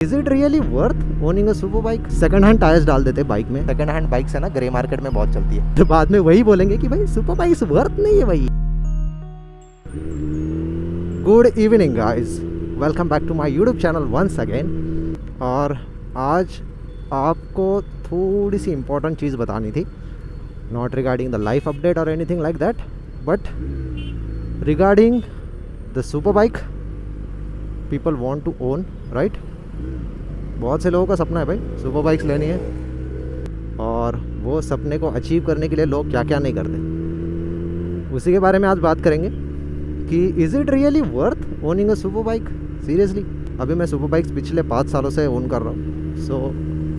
Is it really worth owning a super bike? Second hand tyres डाल देते bike में। Second hand bikes है ना, ग्रे मार्केट में बहुत चलती है, तो बाद में वही बोलेंगे कि भाई सुपर बाइक वर्थ नहीं है भाई। Good evening guys, welcome back to my YouTube channel once again. और आज आपको थोड़ी सी इम्पोर्टेंट चीज़ बतानी थी, not regarding the life update और anything like that, but regarding the super bike people want to own, right? बहुत से लोगों का सपना है भाई सुपर बाइक्स लेनी है, और वो सपने को अचीव करने के लिए लोग क्या क्या नहीं करते, उसी के बारे में आज बात करेंगे कि is it really worth owning a super bike? Seriously, अभी मैं सुपर बाइक्स पिछले 5 सालों से ओन कर रहा हूँ। So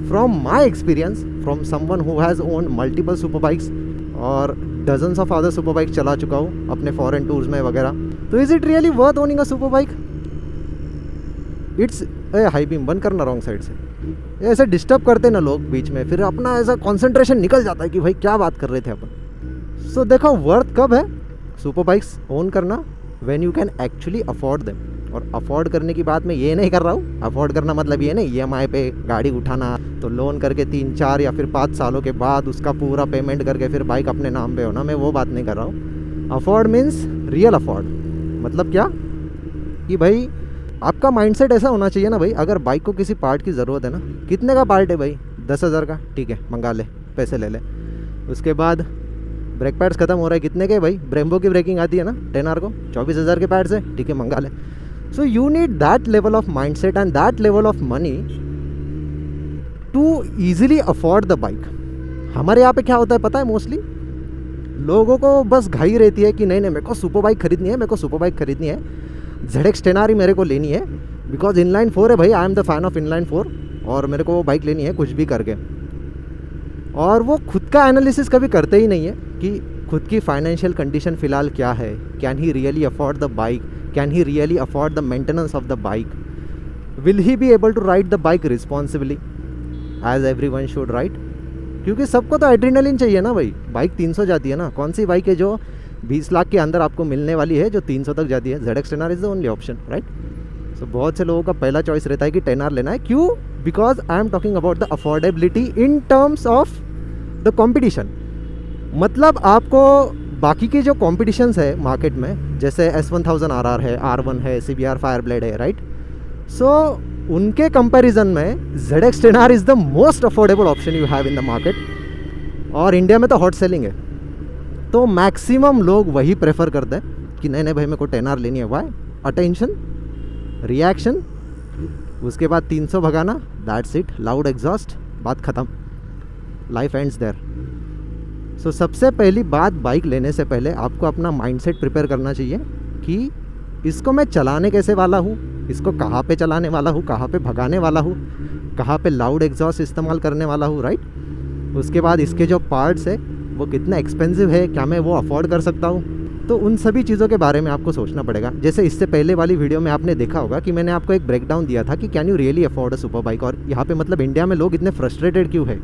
from my experience, from someone who has own multiple super bikes और dozens of other super bikes चला चुका हूँ अपने फॉरेन टूर्स में वगैरह, तो is it really worth owning a super bike? It's high beam बंद करना रॉन्ग साइड से, ऐसे डिस्टर्ब करते ना लोग बीच में, फिर अपना ऐसा कंसंट्रेशन निकल जाता है कि भाई क्या बात कर रहे थे अपन। सो देखो, वर्थ कब है सुपर बाइक्स ओन करना? When you can actually afford them. और अफोर्ड करने की बात मैं ये नहीं कर रहा हूँ, अफोर्ड करना मतलब ये नहीं EMI पे गाड़ी उठाना, तो लोन करके 3, 4 या फिर 5 सालों के बाद उसका पूरा पेमेंट करके फिर बाइक अपने नाम पे होना, मैं वो बात नहीं कर रहा हूँ। अफोर्ड मीन्स रियल अफोर्ड, मतलब क्या कि भाई आपका माइंडसेट ऐसा होना चाहिए ना भाई, अगर बाइक को किसी पार्ट की ज़रूरत है ना, कितने का पार्ट है भाई? 10,000 का, ठीक है मंगा ले, पैसे ले ले। उसके बाद ब्रेक पैड्स ख़त्म हो रहा है, कितने के भाई? ब्रेम्बो की ब्रेकिंग आती है ना 10R को, 24,000 के पैड्स है, ठीक है मंगा ले। So you need that level of mindset and that level of money to easily afford the bike. हमारे यहाँ पे क्या होता है पता है, मोस्टली लोगों को बस घाई रहती है कि नहीं मेरे को सुपर बाइक खरीदनी है, मेरे को सुपर बाइक खरीदनी है, ZX 10R ही मेरे को लेनी है, बिकॉज इनलाइन 4 है भाई, I am the fan of inline 4, और मेरे को वो बाइक लेनी है कुछ भी करके। और वो खुद का एनालिसिस कभी करते ही नहीं है कि खुद की फाइनेंशियल कंडीशन फ़िलहाल क्या है, can he really afford the bike, can he really afford the maintenance of the bike, will he be able to ride the bike responsibly as everyone should ride. क्योंकि सबको तो adrenaline चाहिए ना भाई, bike 300 जाती है ना, कौन सी बाइक है जो 20 लाख के अंदर आपको मिलने वाली है जो 300 तक जाती है? ZX 10R is the only option, right? So बहुत से लोगों का पहला चॉइस रहता है कि 10R लेना है। क्यों? Because I am talking about the affordability in terms of the competition. मतलब आपको बाकी के जो कॉम्पिटिशन्स है मार्केट में, जैसे S1000 RR है, R1 है, CBR फायरब्लेड है, राइट? सो उनके कंपैरिजन में ZX 10R is the most affordable option you have in the market, और इंडिया में तो हॉट सेलिंग है। तो मैक्सिमम लोग वही प्रेफर करते हैं कि नहीं भाई मेरे को 10R लेनी है। वाई? अटेंशन, रिएक्शन, उसके बाद 300 भगाना, दैट्स इट, लाउड एग्जॉस्ट, बात ख़त्म, लाइफ एंड्स देयर। सो सबसे पहली बात, बाइक लेने से पहले आपको अपना माइंडसेट प्रिपेयर करना चाहिए कि इसको मैं चलाने कैसे वाला हूँ, इसको कहाँ पे चलाने वाला हूँ, कहाँ पे भगाने वाला हूँ, कहाँ पे लाउड एग्जॉस्ट इस्तेमाल करने वाला हूँ, राइट? उसके बाद इसके जो पार्ट्स है वो कितना एक्सपेंसिव है, क्या मैं वो अफोर्ड कर सकता हूँ? तो उन सभी चीज़ों के बारे में आपको सोचना पड़ेगा। जैसे इससे पहले वाली वीडियो में आपने देखा होगा कि मैंने आपको एक ब्रेकडाउन दिया था कि can you really afford a super bike, और यहाँ पे मतलब इंडिया में लोग इतने फ्रस्ट्रेटेड क्यों है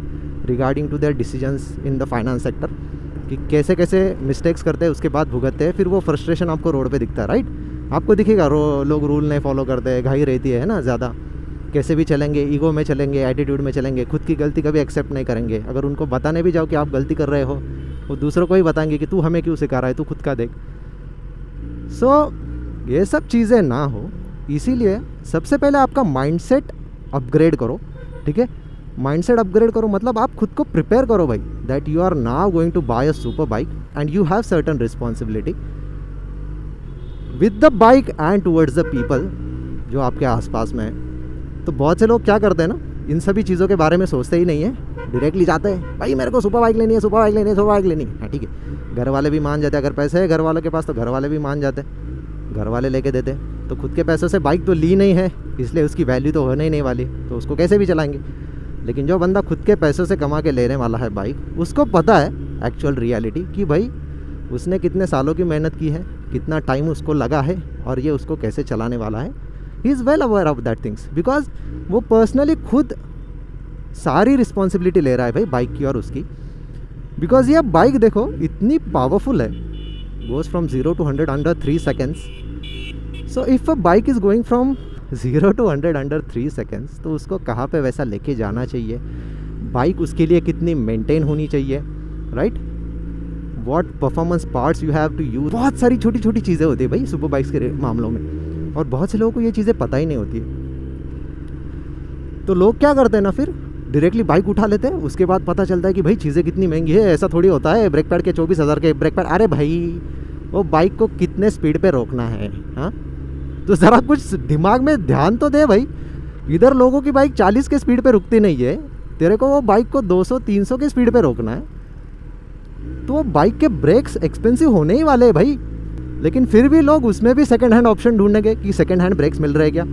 regarding to their decisions in the finance sector, कि कैसे कैसे मिस्टेक्स करते हैं उसके बाद भुगतते हैं, फिर वो फ्रस्ट्रेशन आपको रोड पे दिखता है, राइट? आपको दिखेगा लोग रूल नहीं फॉलो करते हैं, घाई रहती है ना ज़्यादा, कैसे भी चलेंगे, ईगो में चलेंगे, एटीट्यूड में चलेंगे, खुद की गलती कभी एक्सेप्ट नहीं करेंगे। अगर उनको बताने भी जाओ कि आप गलती कर रहे हो, वो दूसरों को ही बताएंगे कि तू हमें क्यों सिखा रहा है, तू खुद का देख। सो ये सब चीज़ें ना हो, इसीलिए सबसे पहले आपका माइंडसेट अपग्रेड करो, ठीक है? माइंडसेट अपग्रेड करो मतलब आप खुद को प्रिपेयर करो भाई, that you are now going to buy a super bike and you have certain responsibility with the bike and towards the people जो आपके आसपास में है। तो बहुत से लोग क्या करते हैं ना, इन सभी चीज़ों के बारे में सोचते ही नहीं है, डायरेक्टली जाते हैं भाई मेरे को सुपर बाइक लेनी है, सुपर बाइक लेनी है, सुपर बाइक लेनी है, ठीक है। घर वाले भी मान जाते हैं, अगर पैसे है घर वालों के पास तो घर वाले भी मान जाते हैं, घर वाले लेके देते हैं। तो खुद के पैसों से बाइक तो ली नहीं है, इसलिए उसकी वैल्यू तो होने ही नहीं वाली, तो उसको कैसे भी चलाएंगे। लेकिन जो बंदा खुद के पैसों से कमा के लेने वाला है बाइक, उसको पता है एक्चुअल रियलिटी कि भाई उसने कितने सालों की मेहनत की है, कितना टाइम उसको लगा है, और ये उसको कैसे चलाने वाला है। He is well aware of that things, because वो पर्सनली खुद सारी रिस्पॉन्सिबिलिटी ले रहा है भाई बाइक की और उसकी। बिकॉज ये बाइक देखो इतनी पावरफुल है, goes from 0 to 100 under 3 seconds. So if a bike is going from 0 to 100 under 3 seconds, तो उसको कहाँ पे वैसा लेके जाना चाहिए, बाइक उसके लिए कितनी मेंटेन होनी चाहिए, right, what performance parts you have to use, बहुत सारी छोटी छोटी चीज़ें होती है भाई सुपर बाइक्स के मामलों में, और बहुत से लोगों को ये चीज़ें पता ही नहीं होती है। तो लोग क्या करते हैं ना, फिर डायरेक्टली बाइक उठा लेते हैं, उसके बाद पता चलता है कि भाई चीज़ें कितनी महंगी है, ऐसा थोड़ी होता है, ब्रेक पैड के 24,000 के ब्रेक पैड, अरे भाई वो बाइक को कितने स्पीड पे रोकना है, हाँ, तो ज़रा कुछ दिमाग में ध्यान तो दे भाई। इधर लोगों की बाइक 40 के स्पीड पे रुकती नहीं है, तेरे को वो बाइक को 200-300 के स्पीड पे रोकना है, तो वो बाइक के ब्रेक्स एक्सपेंसिव होने ही वाले हैं भाई। लेकिन फिर भी लोग उसमें भी सेकंड हैंड ऑप्शन ढूंढेंगे कि सेकंड हैंड ब्रेक्स मिल रहे क्या,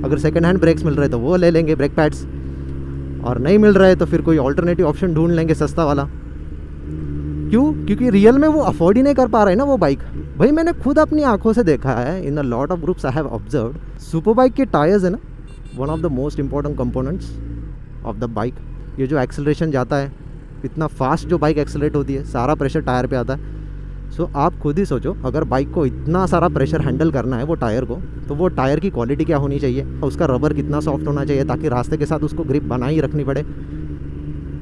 अगर सेकंड हैंड ब्रेक्स मिल रहे तो वो ले लेंगे ब्रेक पैड्स, और नहीं मिल रहे तो फिर कोई ऑल्टरनेटिव ऑप्शन ढूंढ लेंगे सस्ता वाला। क्यों? क्योंकि रियल में वो अफोर्ड ही नहीं कर पा रहे ना वो बाइक। भाई मैंने खुद अपनी आंखों से देखा है, in a lot of groups I have observed, super bike के टायर्स है ना, one of the most important components of the bike. ये जो एक्सेलरेशन जाता है, इतना फास्ट जो बाइक एक्सेलरेट होती है, सारा प्रेशर टायर पे आता है। सो आप खुद ही सोचो, अगर बाइक को इतना सारा प्रेशर हैंडल करना है वो टायर को, तो वो टायर की क्वालिटी क्या होनी चाहिए, उसका रबर कितना सॉफ्ट होना चाहिए ताकि रास्ते के साथ उसको ग्रिप बना ही रखनी पड़े।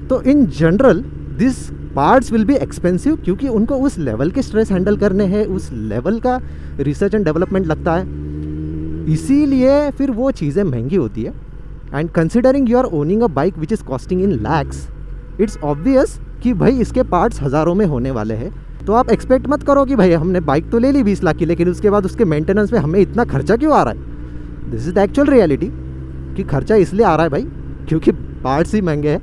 तो in general this parts will be expensive, क्योंकि उनको उस लेवल के स्ट्रेस हैंडल करने हैं, उस लेवल का रिसर्च एंड डेवलपमेंट लगता है, इसीलिए फिर वो चीज़ें महंगी होती है। And considering you are owning a bike which is costing in lakhs, it's obvious कि भाई इसके पार्ट्स हज़ारों में होने वाले हैं। तो आप एक्सपेक्ट मत करो कि भाई हमने बाइक तो ले ली 20 लाख की, लेकिन उसके बाद उसके मेंटेनेंस में हमें इतना खर्चा क्यों आ रहा है। This is the actual reality कि खर्चा इसलिए आ रहा है भाई क्योंकि पार्ट्स ही महंगे हैं,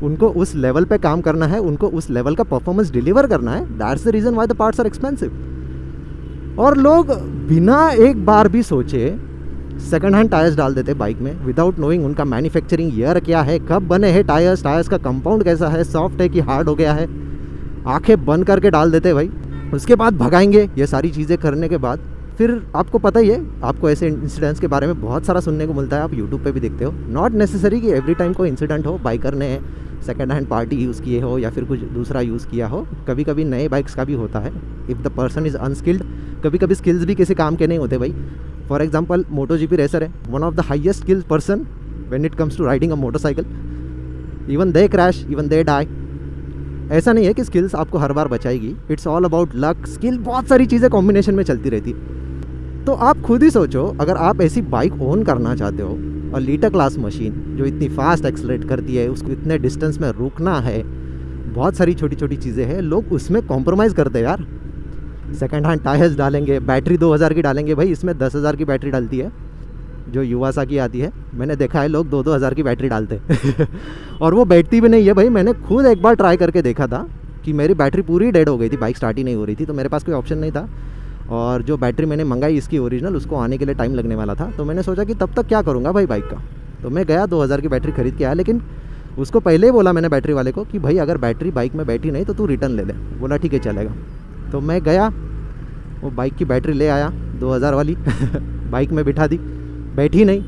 उनको उस लेवल पे काम करना है, उनको उस लेवल का परफॉर्मेंस डिलीवर करना है, that's the reason why the parts are expensive. और लोग बिना एक बार भी सोचे सेकंड हैंड टायर्स डाल देते बाइक में, विदाउट नोइंग उनका मैन्युफैक्चरिंग ईयर क्या है, कब बने हैं टायर्स, टायर्स का कंपाउंड कैसा है, सॉफ्ट है कि हार्ड हो गया है, आंखें बंद करके डाल देते भाई। उसके बाद भगाएंगे। ये सारी चीज़ें करने के बाद फिर आपको पता ही है, आपको ऐसे इंसिडेंट्स के बारे में बहुत सारा सुनने को मिलता है, आप यूट्यूब पे भी देखते हो। नॉट नेसेसरी कि एवरी टाइम कोई इंसिडेंट हो, बाइकर ने सेकंड हैंड पार्टी यूज़ किए हो या फिर कुछ दूसरा यूज़ किया हो, कभी कभी नए बाइक्स का भी होता है। If the person is unskilled, कभी कभी स्किल्स भी किसी काम के नहीं होते भाई। फॉर एग्जाम्पल MotoGP रेसर है, one of the highest skilled person when it comes to riding a motorcycle, even they crash, even they die. ऐसा नहीं है कि स्किल्स आपको हर बार बचाएगी, it's all about luck, skill, बहुत सारी चीज़ें कॉम्बिनेशन में चलती रहती। तो आप खुद ही सोचो, अगर आप ऐसी बाइक ओन करना चाहते हो और लीटर क्लास मशीन जो इतनी फास्ट एक्सलेट करती है, उसको इतने डिस्टेंस में रुकना है, बहुत सारी छोटी छोटी चीज़ें हैं, लोग उसमें कॉम्प्रोमाइज़ करते हैं यार। सेकंड हैंड टायर्स डालेंगे, बैटरी 2000 की डालेंगे, भाई इसमें 10,000 की बैटरी डालती है जो युवासाकी आती है, मैंने देखा है लोग 2-2 हज़ार की बैटरी डालते और वो बैठती भी नहीं है भाई। मैंने खुद एक बार ट्राई करके देखा था कि मेरी बैटरी पूरी डेड हो गई थी, बाइक स्टार्ट ही नहीं हो रही थी, तो मेरे पास कोई ऑप्शन नहीं था, और जो बैटरी मैंने मंगाई इसकी ओरिजिनल, उसको आने के लिए टाइम लगने वाला था। तो मैंने सोचा कि तब तक क्या करूँगा भाई बाइक का, तो मैं गया 2000 की बैटरी खरीद के आया। लेकिन उसको पहले ही बोला मैंने बैटरी वाले को कि भाई अगर बैटरी बाइक में बैठी नहीं तो तू रिटर्न ले ले। बोला ठीक है चलेगा। तो मैं गया, वो बाइक की बैटरी ले आया 2000 वाली बाइक में बिठा दी, बैठी नहीं,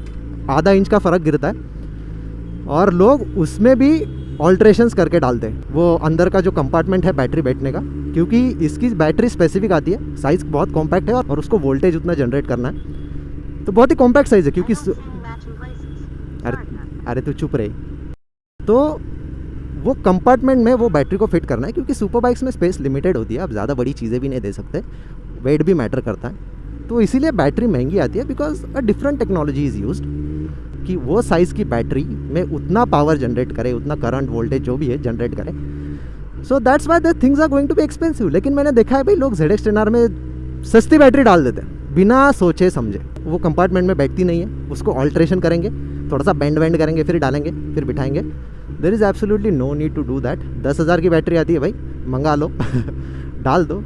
आधा इंच का फ़र्क गिरता है। और लोग उसमें भी ऑल्ट्रेशंस करके डालते हैं, वो अंदर का जो कंपार्टमेंट है बैटरी बैठने का, क्योंकि इसकी बैटरी स्पेसिफिक आती है, साइज़ बहुत कॉम्पैक्ट है और उसको वोल्टेज उतना जनरेट करना है, तो बहुत ही कॉम्पैक्ट साइज़ है। क्योंकि अरे तू चुप रहे। तो वो कंपार्टमेंट में वो बैटरी को फिट करना है, क्योंकि सुपर बाइक्स में स्पेस लिमिटेड होती है, आप ज़्यादा बड़ी चीज़ें भी नहीं दे सकते, वेट भी मैटर करता है, तो इसीलिए बैटरी महंगी आती है। Because a different technology is used कि वो साइज़ की बैटरी में उतना पावर जनरेट करे, उतना करंट वोल्टेज जो भी है जनरेट करे। So that's why the things are going to be expensive. लेकिन मैंने देखा है भाई लोग ZX-10R में सस्ती बैटरी डाल देते हैं बिना सोचे समझे, वो कंपार्टमेंट में बैठती नहीं है, उसको ऑल्ट्रेशन करेंगे, थोड़ा सा बेंड वेंड करेंगे, फिर डालेंगे, फिर बिठाएंगे। There is absolutely no need to do that. 10,000 की बैटरी आती है भाई, मंगा लो डाल दो।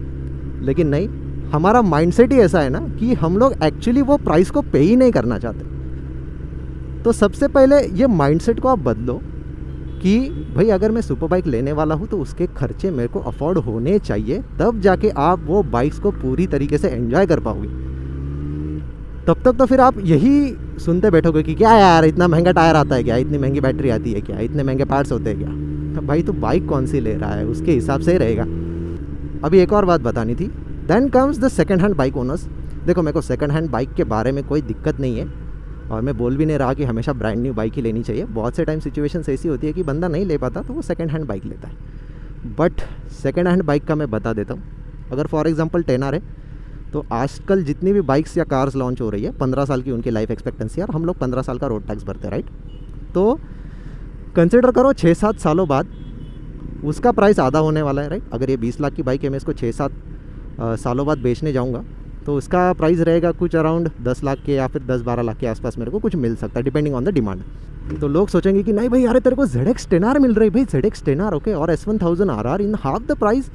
लेकिन नहीं, हमारा माइंडसेट ही ऐसा है ना कि हम लोग एक्चुअली वो प्राइस को पे ही नहीं करना चाहते। तो सबसे पहले ये माइंडसेट को आप बदलो कि भाई अगर मैं सुपर बाइक लेने वाला हूँ तो उसके खर्चे मेरे को अफोर्ड होने चाहिए, तब जाके आप वो बाइक्स को पूरी तरीके से एंजॉय कर पाओगे। तब तक तो फिर आप यही सुनते बैठोगे कि क्या यार इतना महंगा टायर आता है क्या, इतनी महंगी बैटरी आती है क्या, इतने महंगे पार्ट्स होते हैं क्या। भाई तो बाइक कौन सी ले रहा है उसके हिसाब से ही रहेगा। अभी एक और बात बतानी थी, then comes the second hand bike owners. देखो मेरे को सेकंड हैंड बाइक के बारे में कोई दिक्कत नहीं है, और मैं बोल भी नहीं रहा कि हमेशा ब्रांड न्यू बाइक ही लेनी चाहिए। बहुत से टाइम सिचुएशंस ऐसी होती है कि बंदा नहीं ले पाता तो वो सेकंड हैंड बाइक लेता है। बट सेकंड हैंड बाइक का मैं बता देता हूँ। अगर फॉर एग्जांपल 10R है तो आजकल जितनी भी बाइक्स या कार्स लॉन्च हो रही है 15 साल की उनकी लाइफ एक्सपेक्टेंसी है और हम लोग 15 साल का रोड टैक्स भरते हैं, राइट। तो कंसिडर करो 6-7 सालों बाद उसका प्राइस आधा होने वाला है, राइट। अगर ये 20 लाख की बाइक है, मैं इसको 6-7 सालों बाद बेचने जाऊँगा तो उसका प्राइस रहेगा कुछ अराउंड 10 लाख के या फिर 10-12 लाख के आसपास मेरे को कुछ मिल सकता है, डिपेंडिंग ऑन द डिमांड। तो लोग सोचेंगे कि नहीं भाई यार तेरे को ZX 10R मिल रही है भाई, ZX 10R ओके, और S1000 RR in half the price.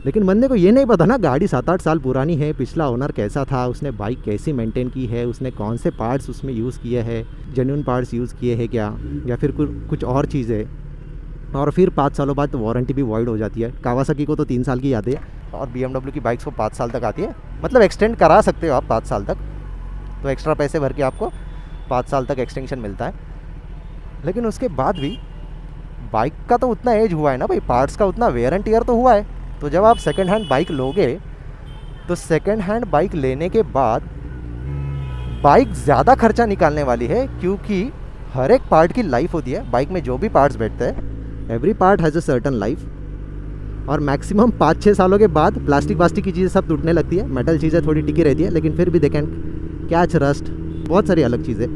लेकिन बंदे को ये नहीं पता ना गाड़ी 7-8 साल पुरानी है, पिछला ओनर कैसा था, उसने बाइक कैसी मेंटेन की है, उसने कौन से पार्ट्स उसमें यूज़ किए हैं, जेन्युइन पार्ट्स यूज़ किए हैं क्या, या फिर कुछ और चीज़ें। और फिर 5 सालों बाद तो वारंटी भी वॉइड हो जाती है। कावासाकी को तो 3 साल की आती है और BMW की बाइक्स को 5 साल तक आती है। मतलब एक्सटेंड करा सकते हो आप 5 साल तक, तो एक्स्ट्रा पैसे भर के आपको 5 साल तक एक्सटेंशन मिलता है। लेकिन उसके बाद भी बाइक का तो उतना एज हुआ है ना भाई, पार्ट्स का उतना वेयर एंड टियर तो हुआ है। तो जब आप सेकेंड हैंड बाइक लोगे तो सेकेंड हैंड बाइक लेने के बाद बाइक ज़्यादा खर्चा निकालने वाली है, क्योंकि हर एक पार्ट की लाइफ होती है। बाइक में जो भी पार्ट्स बैठते हैं every part has a certain life, और मैक्सिमम 5-6 सालों के बाद प्लास्टिक की चीज़ें सब टूटने लगती है, मेटल चीज़ें थोड़ी टिकी रहती है, लेकिन फिर भी दे कैन कैच रस्ट, बहुत सारी अलग चीज़ें।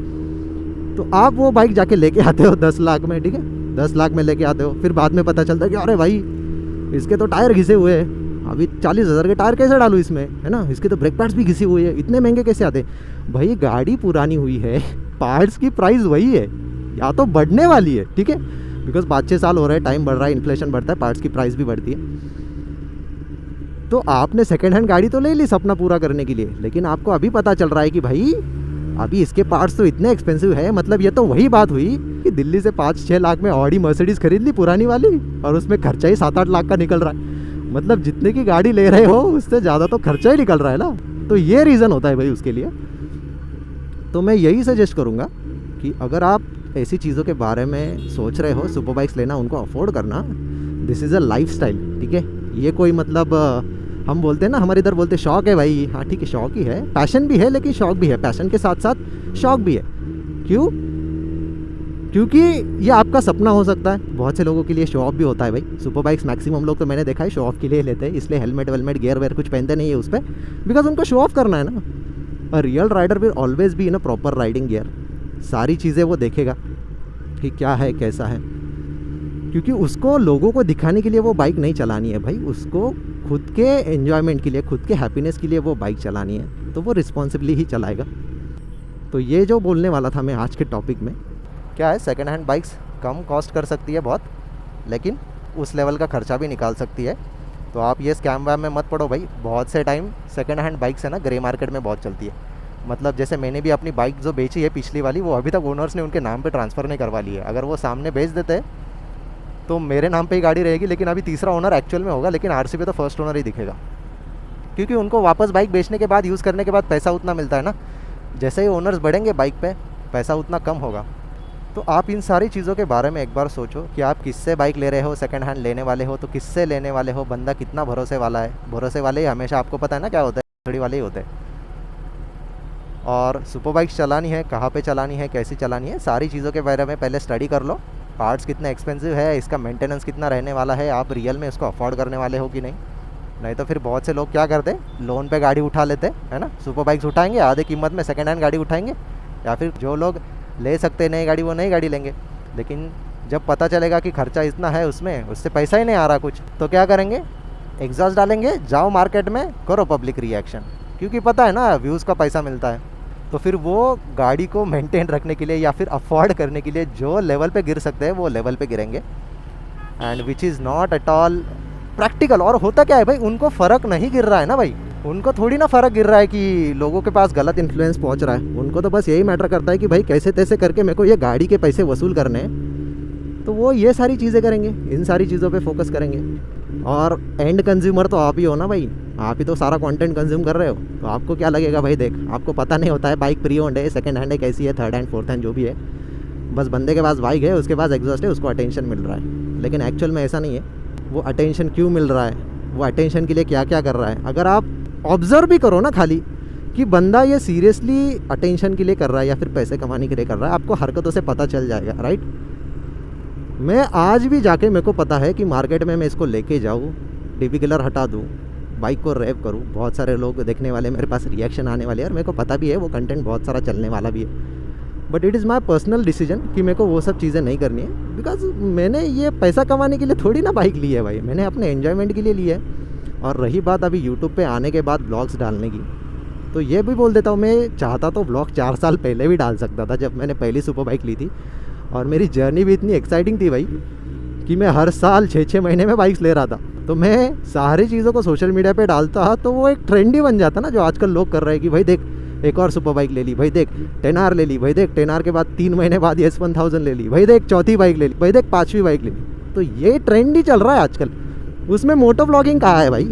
तो आप वो बाइक जाके लेके आते हो 10 लाख में, ठीक है, 10 लाख में लेके आते हो, फिर बाद में पता चलता है कि अरे भाई इसके तो टायर घिसे हुए हैं, अभी 40,000 के टायर कैसे डालूँ इसमें, है ना, इसके तो ब्रेक पैड्स भी घिसी हुई है, इतने महंगे कैसे आते। भाई गाड़ी पुरानी हुई है, पार्ट्स की प्राइस वही है या तो बढ़ने वाली है, ठीक है, बिकॉज 5-6 साल हो रहे हैं, टाइम बढ़ रहा है, इन्फ्लेशन बढ़ता है, पार्ट्स की प्राइस भी बढ़ती है। तो आपने सेकेंड हैंड गाड़ी तो ले ली सपना पूरा करने के लिए, लेकिन आपको अभी पता चल रहा है कि भाई अभी इसके पार्ट्स तो इतने एक्सपेंसिव है। मतलब ये तो वही बात हुई कि दिल्ली से 5-6 लाख में ऑडी मर्सिडीज खरीद ली पुरानी वाली, और उसमें खर्चा ही 7-8 लाख का निकल रहा है। मतलब जितने की गाड़ी ले रहे हो उससे ज़्यादा तो खर्चा ही निकल रहा है ना। तो ये रीज़न होता है भाई उसके लिए। तो मैं यही सजेस्ट करूँगा कि अगर आप ऐसी चीज़ों के बारे में सोच रहे हो, सुपर बाइक्स लेना, उनको अफोर्ड करना, this is a life style, ठीक है। ये कोई मतलब हम बोलते हैं ना, हमारे इधर बोलते शौक है भाई, हाँ ठीक है शौक ही है, पैशन भी है, लेकिन शौक भी है, पैशन के साथ साथ शौक भी है। क्यों? क्योंकि ये आपका सपना हो सकता है। बहुत से लोगों के लिए शो ऑफ भी होता है भाई। सुपर बाइक्स मैक्सिमम लोग तो मैंने देखा है शो ऑफ के लिए लेते हैं, इसलिए हेलमेट वेलमेट गियर वेयर कुछ पहनते नहीं है उस पर, बिकॉज उनको शो ऑफ करना है ना। A real rider will always be in a proper riding gear, सारी चीज़ें वो देखेगा कि क्या है कैसा है, क्योंकि उसको लोगों को दिखाने के लिए वो बाइक नहीं चलानी है भाई, उसको खुद के एन्जॉयमेंट के लिए, खुद के हैप्पीनेस के लिए वो बाइक चलानी है, तो वो रिस्पॉन्सिबली ही चलाएगा। तो ये जो बोलने वाला था मैं आज के टॉपिक में, क्या है, सेकेंड हैंड बाइक्स कम कॉस्ट कर सकती है बहुत, लेकिन उस लेवल का खर्चा भी निकाल सकती है। तो आप ये स्कैम वैम में मत पड़ो भाई। बहुत से टाइम सेकेंड हैंड बाइक्स है ना ग्रे मार्केट में बहुत चलती है। मतलब जैसे मैंने भी अपनी बाइक जो बेची है पिछली वाली, वो अभी तक ओनर्स ने उनके नाम पे ट्रांसफ़र नहीं करवा ली है। अगर वो सामने बेच देते तो मेरे नाम पे ही गाड़ी रहेगी, लेकिन अभी तीसरा ओनर एक्चुअल में होगा, लेकिन आरसी पे तो फर्स्ट ओनर ही दिखेगा, क्योंकि उनको वापस बाइक बेचने के बाद, यूज़ करने के बाद पैसा उतना मिलता है ना। जैसे ही ओनर्स बढ़ेंगे बाइक पे, पैसा उतना कम होगा। तो आप इन सारी चीज़ों के बारे में एक बार सोचो कि आप किससे बाइक ले रहे हो, सेकंड हैंड लेने वाले हो तो किससे लेने वाले हो, बंदा कितना भरोसे वाला है। भरोसे वाले ही हमेशा, आपको पता है ना क्या होता है, खड़ी वाले ही होते हैं। और सुपर बाइक्स चलानी है, कहाँ पे चलानी है, कैसी चलानी है, सारी चीज़ों के बारे में पहले स्टडी कर लो। पार्ट्स कितने एक्सपेंसिव है, इसका मेंटेनेंस कितना रहने वाला है, आप रियल में इसको अफोर्ड करने वाले हो कि नहीं। नहीं तो फिर बहुत से लोग क्या करते हैं, लोन पे गाड़ी उठा लेते हैं, है ना। सुपर बाइक्स उठाएंगे आधे कीमत में, सेकंड हैंड गाड़ी उठाएंगे, या फिर जो लोग ले सकते हैं नई गाड़ी वो नई गाड़ी लेंगे। लेकिन जब पता चलेगा कि खर्चा इतना है उसमें, उससे पैसा ही नहीं आ रहा कुछ, तो क्या करेंगे, एग्जॉस्ट डालेंगे, जाओ मार्केट में करो पब्लिक रिएक्शन, क्योंकि पता है ना व्यूज़ का पैसा मिलता है। तो फिर वो गाड़ी को मेंटेन रखने के लिए या फिर अफोर्ड करने के लिए जो लेवल पे गिर सकते हैं वो लेवल पे गिरेंगे, and which is not at all practical. और होता क्या है भाई, उनको फ़र्क नहीं गिर रहा है ना भाई, उनको थोड़ी ना फ़र्क गिर रहा है कि लोगों के पास गलत इन्फ्लुएंस पहुंच रहा है। उनको तो बस यही मैटर करता है कि भाई कैसे तैसे करके मेरे को ये गाड़ी के पैसे वसूल करने हैं, तो वो ये सारी चीज़ें करेंगे, इन सारी चीज़ों पे फोकस करेंगे। और एंड कंज्यूमर तो आप ही हो ना भाई, आप ही तो सारा कंटेंट कंज्यूम कर रहे हो, तो आपको क्या लगेगा भाई, देख आपको पता नहीं होता है बाइक प्री ओन्ड है, सेकंड हैंड है, कैसी है, थर्ड हैंड फोर्थ हैंड जो भी है, बस बंदे के पास बाइक है, उसके पास एग्जॉस्ट है, उसको अटेंशन मिल रहा है। लेकिन एक्चुअल में ऐसा नहीं है। वो अटेंशन क्यों मिल रहा है, वो अटेंशन के लिए क्या क्या कर रहा है, अगर आप ऑब्ज़र्व भी करो ना खाली कि बंदा ये सीरियसली अटेंशन के लिए कर रहा है या फिर पैसे कमाने के लिए कर रहा है, आपको हरकतों से पता चल जाएगा, राइट। मैं आज भी जाके मेरे को पता है कि मार्केट में मैं इसको लेके जाऊँ, डीपी किलर हटा दूँ, बाइक को रैप करूँ, बहुत सारे लोग देखने वाले, मेरे पास रिएक्शन आने वाले हैं और मेरे को पता भी है वो कंटेंट बहुत सारा चलने वाला भी है। But it is my personal decision कि मेरे को वो सब चीज़ें नहीं करनी है, बिकॉज मैंने ये पैसा कमाने के लिए थोड़ी ना बाइक ली है भाई, मैंने अपने एन्जॉयमेंट के लिए ली है। और रही बात अभी यूट्यूब पे आने के बाद ब्लॉग्स डालने की, तो ये भी बोल देता हूँ, मैं चाहता तो ब्लॉग 4 साल पहले भी डाल सकता था जब मैंने पहली सुपर बाइक ली थी। और मेरी जर्नी भी इतनी एक्साइटिंग थी भाई कि मैं हर साल 6-6 महीने में बाइक्स ले रहा था। तो मैं सारी चीज़ों को सोशल मीडिया पे डालता तो वो एक ट्रेंड ही बन जाता ना, जो आजकल लोग कर रहे हैं कि भाई देख एक और सुपर बाइक ले ली, भाई देख 10R ले ली, भाई देख 10R के बाद 3 महीने बाद S1000 ले ली, भाई देख चौथी बाइक ले ली, भाई देख 5वीं बाइक ले ली। तो ये ट्रेंड ही चल रहा है आजकल। उसमें मोटो ब्लॉगिंग कहाँ है भाई?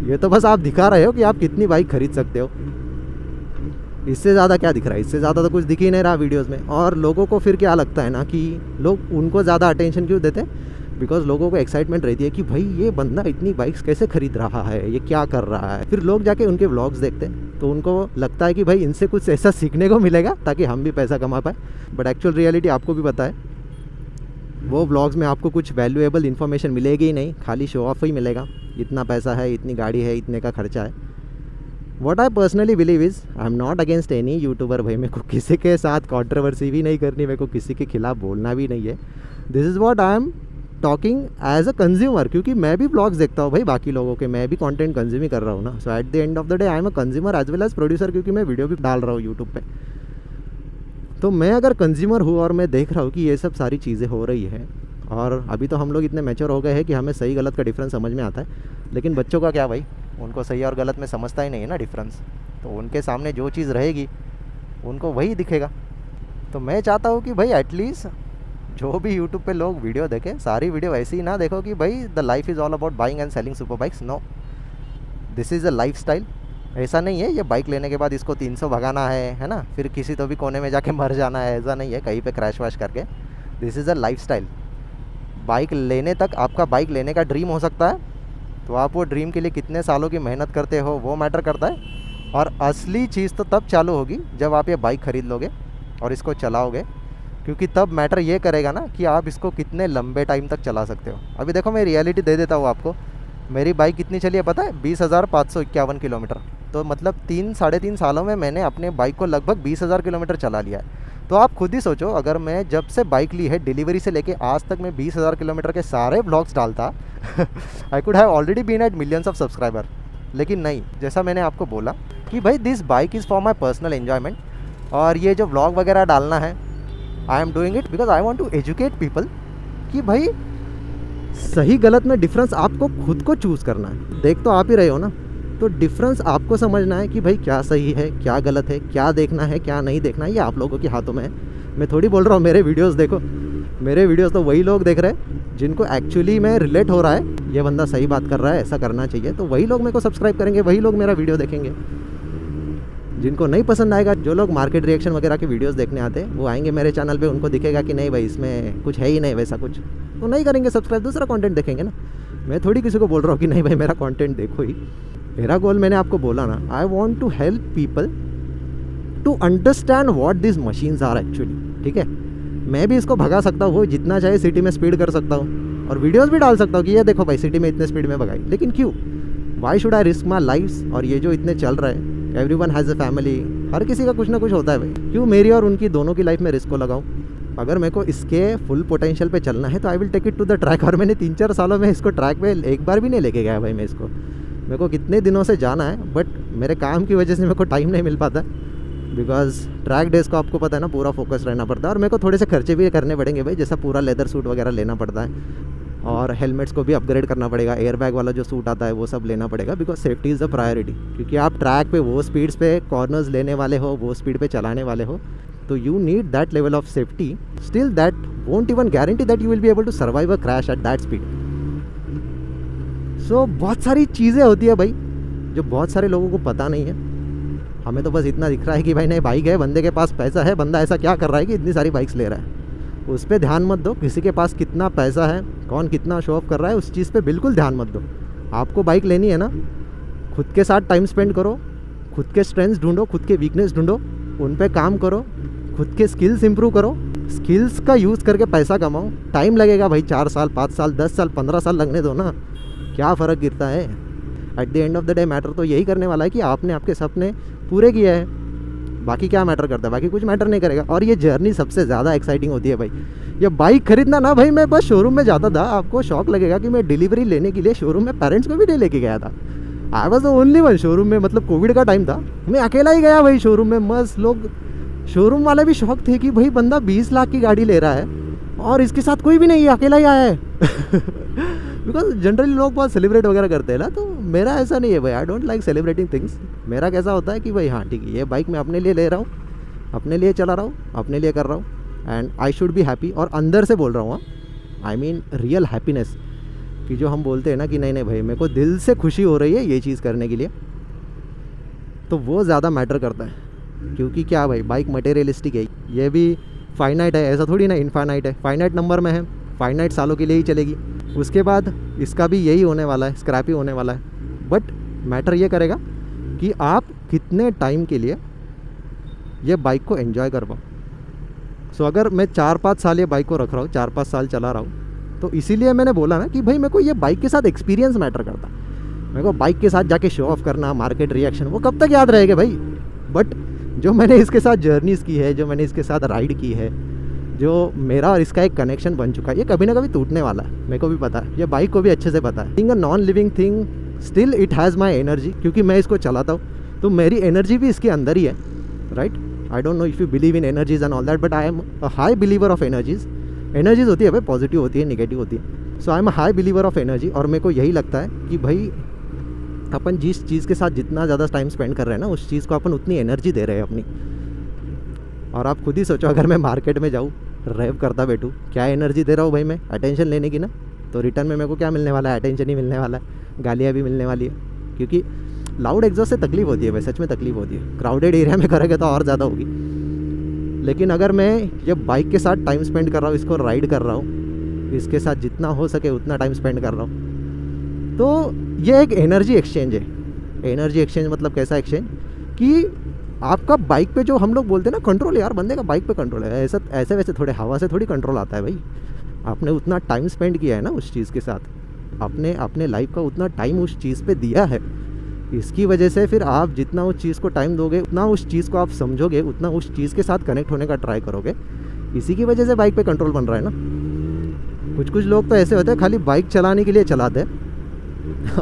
ये तो बस आप दिखा रहे हो कि आप कितनी बाइक खरीद सकते हो, इससे ज़्यादा क्या दिख रहा है? इससे ज़्यादा तो कुछ दिख ही नहीं रहा वीडियोज़ में। और लोगों को फिर क्या लगता है ना कि लोग उनको ज़्यादा अटेंशन क्यों देते हैं? बिकॉज लोगों को एक्साइटमेंट रहती है कि भाई ये बंदा इतनी बाइक्स कैसे खरीद रहा है, ये क्या कर रहा है। फिर लोग जाके उनके व्लॉग्स देखते हैं तो उनको लगता है कि भाई इनसे कुछ ऐसा सीखने को मिलेगा ताकि हम भी पैसा कमा पाए। बट एक्चुअल रियलिटी आपको भी पता है, वो व्लॉग्स में आपको कुछ वैल्यूएबल इन्फॉर्मेशन मिलेगी ही नहीं, खाली शो ऑफ ही मिलेगा। इतना पैसा है, इतनी गाड़ी है, इतने का खर्चा है। What I personally believe is I am not against any YouTuber. भाई मेरे को किसी के साथ कॉन्ट्रोवर्सी भी नहीं करनी, मेरे को किसी के खिलाफ बोलना भी नहीं है। This is what I am talking as a consumer, क्योंकि मैं भी ब्लॉग्स देखता हूँ भाई बाकी लोगों के, मैं भी कंटेंट कंज्यूम ही कर रहा हूँ ना। So at the end of the day I am a consumer as well as producer, क्योंकि मैं वीडियो भी डाल रहा हूँ यूट्यूब पे। तो मैं अगर कंज्यूमर हूँ और मैं देख रहा हूँ कि ये सब सारी चीज़ें हो रही है, और अभी तो हम लोग इतने मैच्योर हो गए हैं कि हमें सही गलत का डिफरेंस समझ में आता है। लेकिन बच्चों का क्या भाई, उनको सही और गलत में समझता ही नहीं है ना डिफरेंस। तो उनके सामने जो चीज़ रहेगी उनको वही दिखेगा। तो मैं चाहता हूँ कि भाई एटलीस्ट जो भी यूट्यूब पे लोग वीडियो देखें, सारी वीडियो ऐसी ही ना देखो कि भाई the life is all about buying and selling super bikes. No, this is a lifestyle. ऐसा नहीं है ये बाइक लेने के बाद इसको 300 भगाना है ना, फिर किसी तो भी कोने में जाके मर जाना है, ऐसा नहीं है कहीं पे क्रैश वैश करके। This is a life style. Bike लेने तक आपका बाइक लेने का ड्रीम हो सकता है, तो आप वो ड्रीम के लिए कितने सालों की मेहनत करते हो वो मैटर करता है। और असली चीज़ तो तब चालू होगी जब आप ये बाइक ख़रीद लोगे और इसको चलाओगे, क्योंकि तब मैटर ये करेगा ना कि आप इसको कितने लंबे टाइम तक चला सकते हो। अभी देखो मैं रियलिटी दे देता हूँ आपको, मेरी बाइक कितनी चली है पता है? 20,551 किलोमीटर। तो मतलब 3-3.5 सालों में मैंने अपने बाइक को लगभग 20,000 किलोमीटर चला लिया है। तो आप खुद ही सोचो, अगर मैं जब से बाइक ली है डिलीवरी से लेके आज तक मैं 20,000 किलोमीटर के सारे ब्लॉग्स डालता I could have already been at millions of subscriber. लेकिन नहीं, जैसा मैंने आपको बोला कि भाई this bike is for my personal enjoyment, और ये जो ब्लॉग वगैरह डालना है I am doing it because I want to educate people कि भाई सही गलत में डिफरेंस आपको खुद को चूज़ करना है। देख तो आप ही रहे हो ना, तो डिफरेंस आपको समझना है कि भाई क्या सही है क्या गलत है, क्या देखना है क्या नहीं देखना है, ये आप लोगों के हाथों में है। मैं थोड़ी बोल रहा हूँ मेरे वीडियोस देखो, मेरे वीडियोस तो वही लोग देख रहे हैं जिनको एक्चुअली में रिलेट हो रहा है, ये बंदा सही बात कर रहा है, ऐसा करना चाहिए, तो वही लोग मेरे को सब्सक्राइब करेंगे, वही लोग मेरा वीडियो देखेंगे। जिनको नहीं पसंद आएगा, जो लोग मार्केट रिएक्शन वगैरह के वीडियोस देखने आते हैं, वो आएंगे मेरे चैनल पे, उनको दिखेगा कि नहीं भाई इसमें कुछ है ही नहीं वैसा कुछ, तो नहीं करेंगे सब्सक्राइब, दूसरा कंटेंट देखेंगे ना। मैं थोड़ी किसी को बोल रहा हूँ कि नहीं भाई मेरा कंटेंट देखो ही। मेरा गोल मैंने आपको बोला ना, I want to help people to understand what this machines are actually. ठीक है, मैं भी इसको भगा सकता हूँ, जितना चाहे सिटी में स्पीड कर सकता हूँ, और वीडियोस भी डाल सकता हूँ कि ये देखो भाई सिटी में इतने स्पीड में भगाई, लेकिन क्यों? Why should I risk my life? और ये जो इतने चल रहा है, एवरीवन हैज़ अ फैमिली, हर किसी का कुछ ना कुछ होता है भाई, क्यों मेरी और उनकी दोनों की लाइफ में रिस्क को लगाऊं? अगर मेरे को इसके फुल पोटेंशियल पे चलना है तो I will take it to the track. और मैंने 3-4 सालों में इसको ट्रैक पे एक बार भी नहीं लेके गया भाई मैं इसको। मेरे को कितने दिनों से जाना है, बट मेरे काम की वजह से मेरे को टाइम नहीं मिल पाता, बिकॉज ट्रैक डेज को आपको पता है ना पूरा फोकस रहना पड़ता है, और मेरे को थोड़े से खर्चे भी करने पड़ेंगे भाई, जैसा पूरा लेदर सूट वगैरह लेना पड़ता है, और हेलमेट्स को भी अपग्रेड करना पड़ेगा, एयर बैग वाला जो सूट आता है वो सब लेना पड़ेगा, because safety is the priority. क्योंकि आप ट्रैक पे वो स्पीड्स पे कॉर्नर्स लेने वाले हो, वो स्पीड पे चलाने वाले हो, तो you need that level of safety. Still that won't even guarantee that you will be able to survive a crash at that speed. So बहुत सारी चीज़ें होती है भाई जो बहुत सारे लोगों को पता नहीं है। हमें तो बस इतना दिख रहा है कि भाई नई बाइक है, बंदे के पास पैसा है, बंदा ऐसा क्या कर रहा है कि इतनी सारी बाइक्स ले रहा है। उस पर ध्यान मत दो, किसी के पास कितना पैसा है, कौन कितना शो ऑफ कर रहा है, उस चीज़ पे बिल्कुल ध्यान मत दो। आपको बाइक लेनी है ना, खुद के साथ टाइम स्पेंड करो, खुद के स्ट्रेंथ्स ढूंढो, खुद के वीकनेस ढूंढो, उन पे काम करो, खुद के स्किल्स इंप्रूव करो, स्किल्स का यूज़ करके पैसा कमाओ। टाइम लगेगा भाई, 4 साल 5 साल 10 साल 15 साल लगने दो ना, क्या फ़र्क गिरता है। Eight the end of the day matter तो यही करने वाला है कि आपने आपके सपने पूरे किए हैं, बाकी क्या मैटर करता है, बाकी कुछ मैटर नहीं करेगा। और ये जर्नी सबसे ज़्यादा एक्साइटिंग होती है भाई। ये बाइक खरीदना ना भाई, मैं बस शोरूम में जाता था, आपको शौक लगेगा कि मैं डिलीवरी लेने के लिए शोरूम में पेरेंट्स को भी नहीं लेके गया था। I was the only one showroom में, मतलब कोविड का टाइम था, मैं अकेला ही गया भाई शोरूम में। मस्त लोग शोरूम वाले भी शौक थे कि भाई बंदा 20 लाख की गाड़ी ले रहा है और इसके साथ कोई भी नहीं है, अकेला ही आया है। बिकॉज जनरली लोग बहुत सेलिब्रेट वगैरह करते हैं ना, तो मेरा ऐसा नहीं है भाई। I don't like celebrating things. मेरा कैसा होता है कि भाई हाँ ठीक है, ये बाइक मैं अपने लिए ले रहा हूँ, अपने लिए चला रहा हूँ, अपने लिए कर रहा हूँ, and I should be happy. और अंदर से बोल रहा हूँ, आई मीन रियल हैप्पीनेस, कि जो हम बोलते हैं ना कि नहीं नहीं भाई मेरे को दिल से खुशी हो रही है ये चीज़ करने के लिए, तो वो ज़्यादा मैटर करता है। क्योंकि क्या भाई, बाइक मटेरियलिस्टिक है, ये भी फाइनाइट है, ऐसा थोड़ी ना इनफाइनाइट है। फाइनाइट नंबर में है, फाइनाइट सालों के लिए ही चलेगी, उसके बाद इसका भी यही होने वाला है, स्क्रैप ही होने वाला है। बट मैटर ये करेगा कि आप कितने टाइम के लिए ये बाइक को एंजॉय कर पाओ। सो अगर मैं 4-5 साल ये बाइक को रख रहा हूँ, 4-5 साल चला रहा हूँ, तो इसीलिए मैंने बोला ना कि भाई मेरे को ये बाइक के साथ एक्सपीरियंस मैटर करता। मेरे को बाइक के साथ जाके शो ऑफ करना, मार्केट रिएक्शन, वो कब तक याद रहेगा भाई। बट जो मैंने इसके साथ जर्नीज़ की है, जो मैंने इसके साथ राइड की है, जो मेरा और इसका एक कनेक्शन बन चुका है, ये कभी ना कभी टूटने वाला है, मेरे को भी पता है, ये बाइक को भी अच्छे से पता है। Being a non living thing still it has my energy, क्योंकि मैं इसको चलाता हूँ तो मेरी एनर्जी भी इसके अंदर ही है, right. I don't know if you believe in energies and all that, but I am a high believer of energies. Energies होती है भाई, पॉजिटिव होती है, निगेटिव होती है। So I am a high believer of energy. और मेरे को यही लगता है कि भाई अपन जिस चीज़ के साथ जितना ज़्यादा टाइम स्पेंड कर रहे हैं ना, उस चीज़ को अपन उतनी एनर्जी दे रहे हैं अपनी। और आप खुद ही सोचो, अगर मैं मार्केट में जाऊँ, रेव करता बैठूँ, क्या एनर्जी दे रहा हूँ भाई मैं अटेंशन लेने की ना, तो रिटर्न में मेरे को क्या मिलने वाला है, अटेंशन ही मिलने वाला है, गालियाँ भी मिलने वाली है। क्योंकि लाउड एग्जॉस्ट से तकलीफ होती है भाई, सच में तकलीफ होती है। क्राउडेड एरिया में करेंगे तो और ज़्यादा होगी। लेकिन अगर मैं ये बाइक के साथ टाइम स्पेंड कर रहा हूँ, इसको राइड कर रहा हूँ, इसके साथ जितना हो सके उतना टाइम स्पेंड कर रहा हूँ, तो ये एक एनर्जी एक्सचेंज है। एनर्जी एक्सचेंज मतलब कैसा एक्सचेंज कि आपका बाइक पे जो हम लोग बोलते हैं ना कंट्रोल, यार बंदे का बाइक पे कंट्रोल है, ऐसा ऐसे वैसे थोड़े हवा से थोड़ी कंट्रोल आता है भाई। आपने उतना टाइम स्पेंड किया है ना उस चीज़ के साथ, आपने अपने लाइफ का उतना टाइम उस चीज़ पे दिया है, इसकी वजह से फिर आप जितना उस चीज़ को टाइम दोगे, उतना उस चीज़ को आप समझोगे, उतना उस चीज़ के साथ कनेक्ट होने का ट्राई करोगे। इसी की वजह से बाइक पे कंट्रोल बन रहा है ना। कुछ लोग तो ऐसे होते हैं खाली बाइक चलाने के लिए चलाते हैं।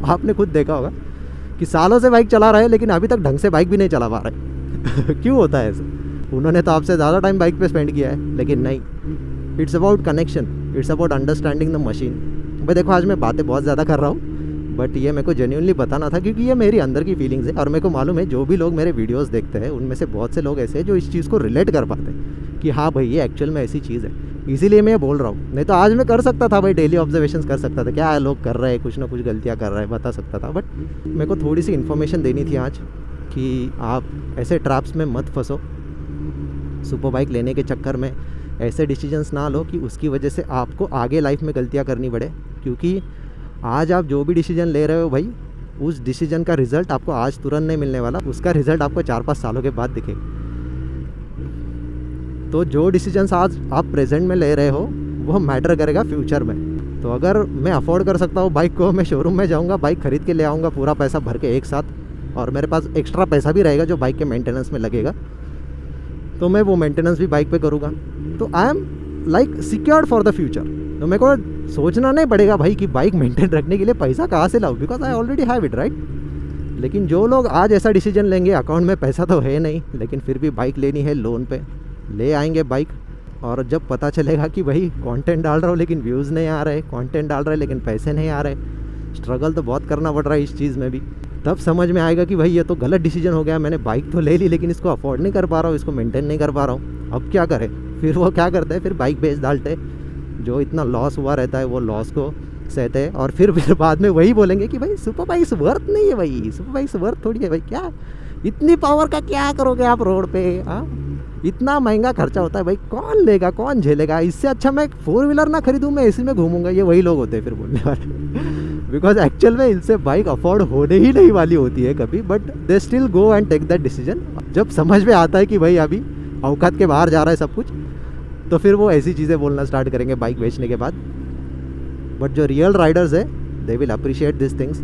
आपने खुद देखा होगा कि सालों से बाइक चला रहे हैं लेकिन अभी तक ढंग से बाइक भी नहीं चला पा रहे। क्यों होता है ऐसा? उन्होंने तो आपसे ज़्यादा टाइम बाइक पे स्पेंड किया है, लेकिन नहीं, it's about connection, it's about understanding the machine. भाई देखो, आज मैं बातें बहुत ज़्यादा कर रहा हूँ, बट ये मेरे को जेन्युइनली बताना था क्योंकि ये मेरी अंदर की फीलिंग्स है। और मेरे को मालूम है जो भी लोग मेरे वीडियोस देखते हैं उनमें से बहुत से लोग ऐसे हैं जो इस चीज़ को रिलेट कर पाते हैं कि हाँ भाई ये एक्चुअल में ऐसी चीज़ है, इसीलिए मैं ये बोल रहा हूँ। नहीं तो आज मैं कर सकता था भाई, डेली ऑब्जर्वेशंस कर सकता था, क्या लोग कर रहे हैं, कुछ ना कुछ गलतियाँ कर रहे हैं, बता सकता था। बट मेरे को थोड़ी सी इन्फॉर्मेशन देनी थी आज कि आप ऐसे ट्रैप्स में मत फंसो, सुपर बाइक लेने के चक्कर में ऐसे डिसीजंस ना लो कि उसकी वजह से आपको आगे लाइफ में गलतियाँ करनी पड़े। क्योंकि आज आप जो भी डिसीजन ले रहे हो भाई, उस डिसीजन का रिज़ल्ट आपको आज तुरंत नहीं मिलने वाला, उसका रिज़ल्ट आपको 4-5 सालों के बाद दिखेगा। तो जो डिसीजंस आज आप प्रेजेंट में ले रहे हो वो मैटर करेगा फ्यूचर में। तो अगर मैं अफोर्ड कर सकता हूँ बाइक को, मैं शोरूम में जाऊँगा, बाइक ख़रीद के ले आऊँगा पूरा पैसा भर के एक साथ, और मेरे पास एक्स्ट्रा पैसा भी रहेगा जो बाइक के मेंटेनेंस में लगेगा, तो मैं वो मेंटेनेंस भी बाइक पे करूँगा। तो I am like secured for the future. तो मेरे को सोचना नहीं पड़ेगा भाई कि बाइक मेंटेन रखने के लिए पैसा कहाँ से लाऊं, because I already have it, right. लेकिन जो लोग आज ऐसा डिसीजन लेंगे, अकाउंट में पैसा तो है नहीं लेकिन फिर भी बाइक लेनी है लोन पे, ले आएंगे बाइक, और जब पता चलेगा कि भाई कंटेंट डाल रहा हूँ लेकिन व्यूज़ नहीं आ रहे, कंटेंट डाल रहे लेकिन पैसे नहीं आ रहे, स्ट्रगल तो बहुत करना पड़ रहा है इस चीज़ में भी, तब समझ में आएगा कि भाई ये तो गलत डिसीजन हो गया। मैंने बाइक तो ले ली लेकिन इसको अफोर्ड नहीं कर पा रहा हूँ, इसको मेंटेन नहीं कर पा रहा हूँ, अब क्या करें। फिर वो क्या करते हैं, फिर बाइक बेच डालते, जो इतना लॉस हुआ रहता है वो लॉस को सहते हैं, और फिर बाद में वही बोलेंगे कि भाई सुपर बाइक वर्थ नहीं है, भाई सुपर बाइक वर्थ थोड़ी है भाई, क्या इतनी पावर का क्या करोगे आप रोड पे, हाँ इतना महंगा खर्चा होता है भाई, कौन लेगा, कौन झेलेगा, इससे अच्छा मैं 4 व्हीलर ना खरीदूँ, मैं इसी में घूमूंगा। ये वही लोग होते हैं फिर बोलने वाले। बिकॉज एक्चुअल में इनसे बाइक अफोर्ड होने ही नहीं वाली होती है कभी, but they still go and take that decision. जब समझ में आता है कि भाई अभी औकात के बाहर जा रहा है सब कुछ, तो फिर वो ऐसी चीज़ें बोलना स्टार्ट करेंगे बाइक बेचने के बाद। बट जो रियल राइडर्स है they will appreciate this things.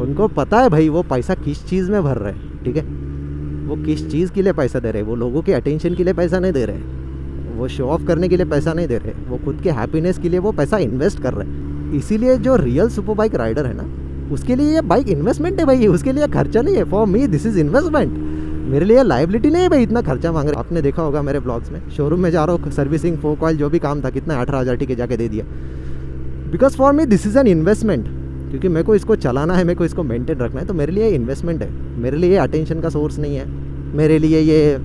उनको पता है भाई वो पैसा किस चीज़ में भर रहे हैं, ठीक है, वो किस चीज़ के लिए पैसा दे रहे हैं। वो लोगों के अटेंशन के लिए पैसा नहीं दे रहे, वो शो ऑफ करने के लिए पैसा नहीं दे रहे, वो खुद के हैप्पीनेस के लिए वो पैसा इन्वेस्ट कर रहे हैं। इसीलिए जो रियल सुपर बाइक राइडर है ना, उसके लिए ये बाइक इन्वेस्टमेंट है भाई, उसके लिए खर्चा नहीं है। For me this is investment, मेरे लिए लाइबिलिटी नहीं है भाई इतना खर्चा मांग रहे। आपने देखा होगा मेरे ब्लॉग्स में, शोरूम में जा रहा हूँ, सर्विसिंग, फोक ऑयल, जो भी काम था, कितना 18,000 टिके जाके दे दिया। Because for me this is an investment, क्योंकि मेरे को इसको चलाना है, मेरे को इसको मेंटेन रखना है, तो मेरे लिए इन्वेस्टमेंट है। मेरे लिए ये अटेंशन का सोर्स नहीं है, मेरे लिए ये